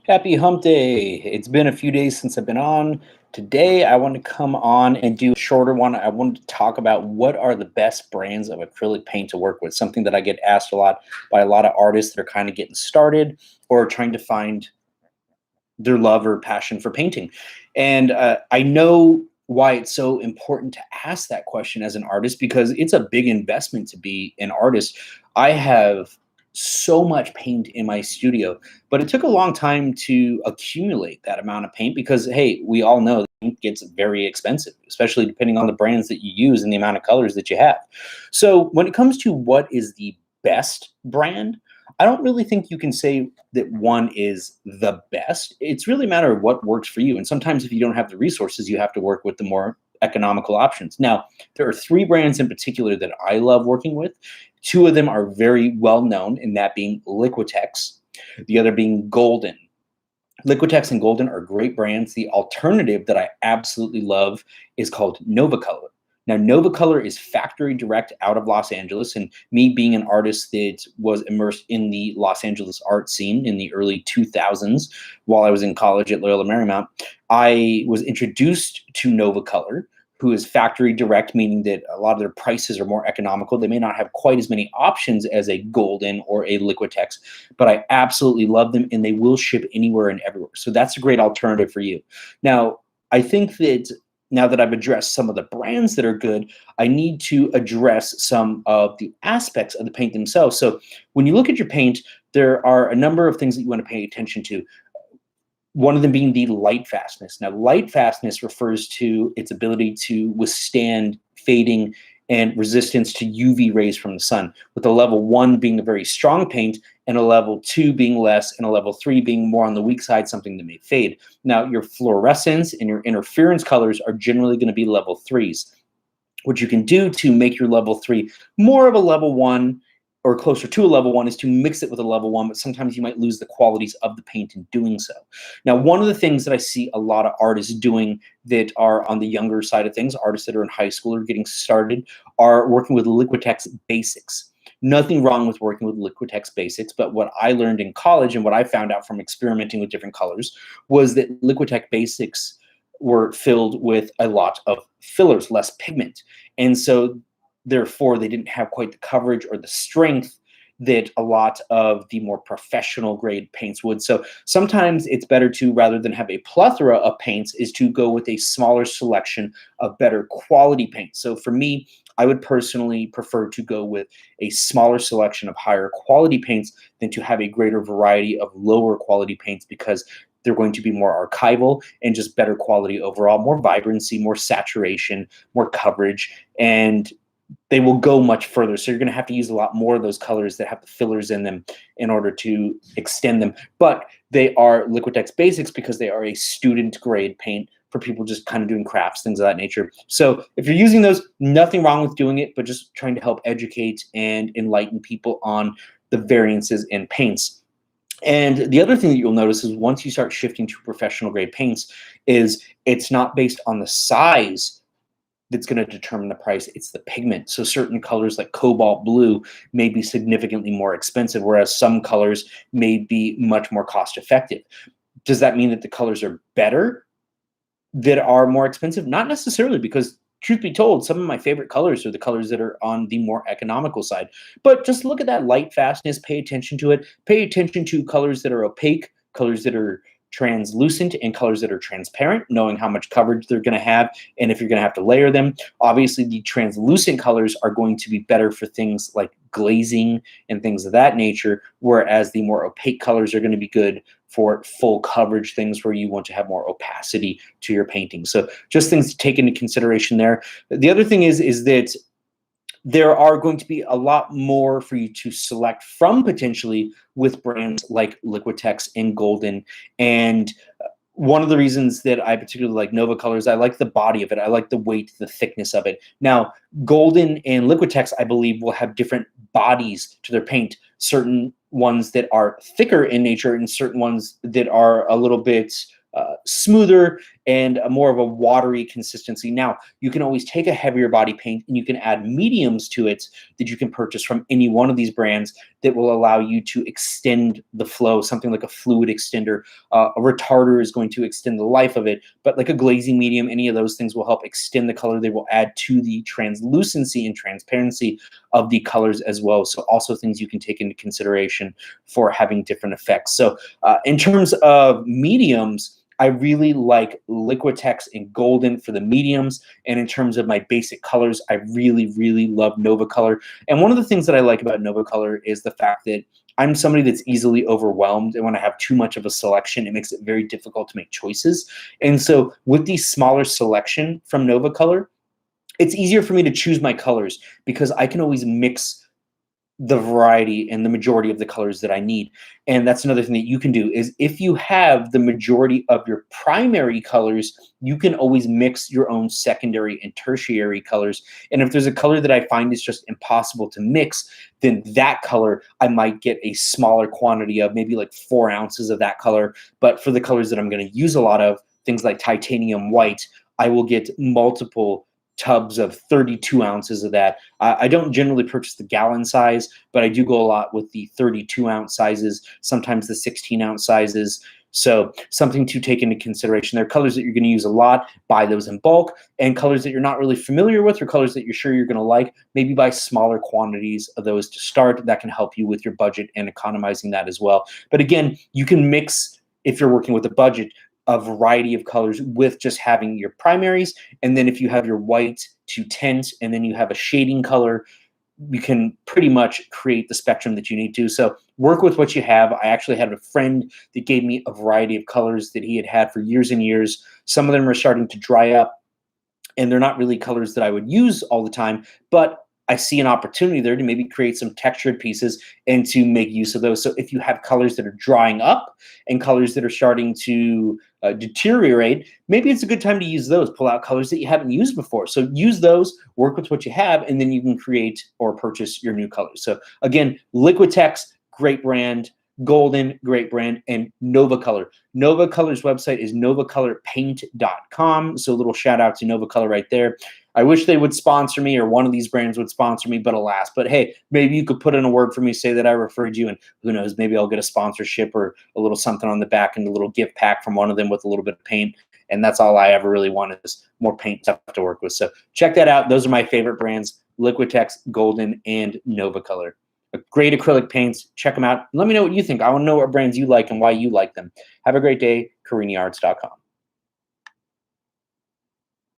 Happy hump day. It's been a few days since I've been on. Today, I want to come on and do a shorter one. I wanted to talk about what are the best brands of acrylic paint to work with, something that I get asked a lot by a lot of artists that are kind of getting started or trying to find their love or passion for painting. And I know why it's so important to ask that question as an artist because it's a big investment to be an artist. I have so much paint in my studio, but it took a long time to accumulate that amount of paint because, hey, we all know that paint gets very expensive, especially depending on the brands that you use and the amount of colors that you have. So when it comes to what is the best brand, I don't really think you can say that one is the best. It's really a matter of what works for you. And sometimes if you don't have the resources, you have to work with the more economical options. Now, there are three brands in particular that I love working with. Two of them are very well known, and that being Liquitex, the other being Golden. Liquitex and Golden are great brands. The alternative that I absolutely love is called Novacolor. Now, Novacolor is factory direct out of Los Angeles, and me being an artist that was immersed in the Los Angeles art scene in the early 2000s while I was in college at Loyola Marymount, I was introduced to Novacolor, who is factory direct, meaning that a lot of their prices are more economical. They may not have quite as many options as a Golden or a Liquitex, but I absolutely love them, and they will ship anywhere and everywhere. So that's a great alternative for you. Now, I think that now that I've addressed some of the brands that are good, I need to address some of the aspects of the paint themselves. So when you look at your paint, there are a number of things that you want to pay attention to. One of them being the light fastness. Now, light fastness refers to its ability to withstand fading and resistance to UV rays from the sun, with a level 1 being a very strong paint and a level 2 being less and a level 3 being more on the weak side, something that may fade. Now, your fluorescence and your interference colors are generally going to be level 3s. What you can do to make your level 3 more of a level 1 or closer to a level 1 is to mix it with a level 1, but sometimes you might lose the qualities of the paint in doing so. Now, one of the things that I see a lot of artists doing that are on the younger side of things, artists that are in high school or getting started, are working with Liquitex Basics. Nothing wrong with working with Liquitex Basics, but what I learned in college and what I found out from experimenting with different colors was that Liquitex Basics were filled with a lot of fillers, less pigment. And so therefore, they didn't have quite the coverage or the strength that a lot of the more professional grade paints would. So sometimes it's better to, rather than have a plethora of paints, is to go with a smaller selection of better quality paints. So for me, I would personally prefer to go with a smaller selection of higher quality paints than to have a greater variety of lower quality paints because they're going to be more archival and just better quality overall, more vibrancy, more saturation, more coverage, and they will go much further. So you're going to have to use a lot more of those colors that have the fillers in them in order to extend them. But they are Liquitex Basics because they are a student grade paint for people just kind of doing crafts, things of that nature. So if you're using those, nothing wrong with doing it, but just trying to help educate and enlighten people on the variances in paints. And the other thing that you'll notice is once you start shifting to professional grade paints is it's not based on the size that's going to determine the price. It's the pigment. So certain colors like cobalt blue may be significantly more expensive, whereas some colors may be much more cost effective. Does that mean that the colors are better that are more expensive? Not necessarily, because truth be told, some of my favorite colors are the colors that are on the more economical side. But just look at that light fastness, pay attention to it, pay attention to colors that are opaque, colors that are translucent, and colors that are transparent, knowing how much coverage they're going to have and if you're going to have to layer them. Obviously, the translucent colors are going to be better for things like glazing and things of that nature, whereas the more opaque colors are going to be good for full coverage things where you want to have more opacity to your painting. So just things to take into consideration there. The other thing is that there are going to be a lot more for you to select from potentially with brands like Liquitex and Golden. And one of the reasons that I particularly like Novacolor is I like the body of it. I like the weight, the thickness of it. Now, Golden and Liquitex, I believe, will have different bodies to their paint. Certain ones that are thicker in nature and certain ones that are a little bit smoother and a more of a watery consistency. Now, you can always take a heavier body paint and you can add mediums to it that you can purchase from any one of these brands that will allow you to extend the flow, something like a fluid extender. A retarder is going to extend the life of it, but like a glazing medium, any of those things will help extend the color. They will add to the translucency and transparency of the colors as well. So also things you can take into consideration for having different effects. So in terms of mediums, I really like Liquitex and Golden for the mediums. And in terms of my basic colors, I really, really love Nova Color. And one of the things that I like about Nova Color is the fact that I'm somebody that's easily overwhelmed. And when I have too much of a selection, it makes it very difficult to make choices. And so with the smaller selection from Nova Color, it's easier for me to choose my colors because I can always mix the variety and the majority of the colors that I need. And that's another thing that you can do is if you have the majority of your primary colors, you can always mix your own secondary and tertiary colors. And if there's a color that I find is just impossible to mix, then that color I might get a smaller quantity of, maybe like 4 ounces of that color. But for the colors that I'm going to use a lot of, things like titanium white, I will get multiple tubs of 32 ounces of that. I don't generally purchase the gallon size, but I do go a lot with the 32-ounce sizes, sometimes the 16-ounce sizes. So something to take into consideration. There are colors that you're going to use a lot, buy those in bulk, and colors that you're not really familiar with or colors that you're sure you're going to like, maybe buy smaller quantities of those to start. That can help you with your budget and economizing that as well. But again, you can mix, if you're working with a budget, a variety of colors with just having your primaries. And then if you have your white to tint and then you have a shading color, you can pretty much create the spectrum that you need to. So work with what you have. I actually had a friend that gave me a variety of colors that he had had for years and years. Some of them are starting to dry up and they're not really colors that I would use all the time, but I see an opportunity there to maybe create some textured pieces and to make use of those. So if you have colors that are drying up and colors that are starting to deteriorate, maybe it's a good time to use those. Pull out colors that you haven't used before. So use those, work with what you have, and then you can create or purchase your new colors. So again, Liquitex, great brand. Golden, great brand, and Nova Color. Nova Color's website is novacolorpaint.com. So a little shout out to Nova Color right there. I wish they would sponsor me or one of these brands would sponsor me, but alas. But hey, maybe you could put in a word for me, say that I referred you, and who knows, maybe I'll get a sponsorship or a little something on the back and a little gift pack from one of them with a little bit of paint. And that's all I ever really want is more paint stuff to work with. So check that out. Those are my favorite brands, Liquitex, Golden, and Nova Color. Great acrylic paints. Check them out. Let me know what you think. I want to know what brands you like and why you like them. Have a great day. CariniArts.com.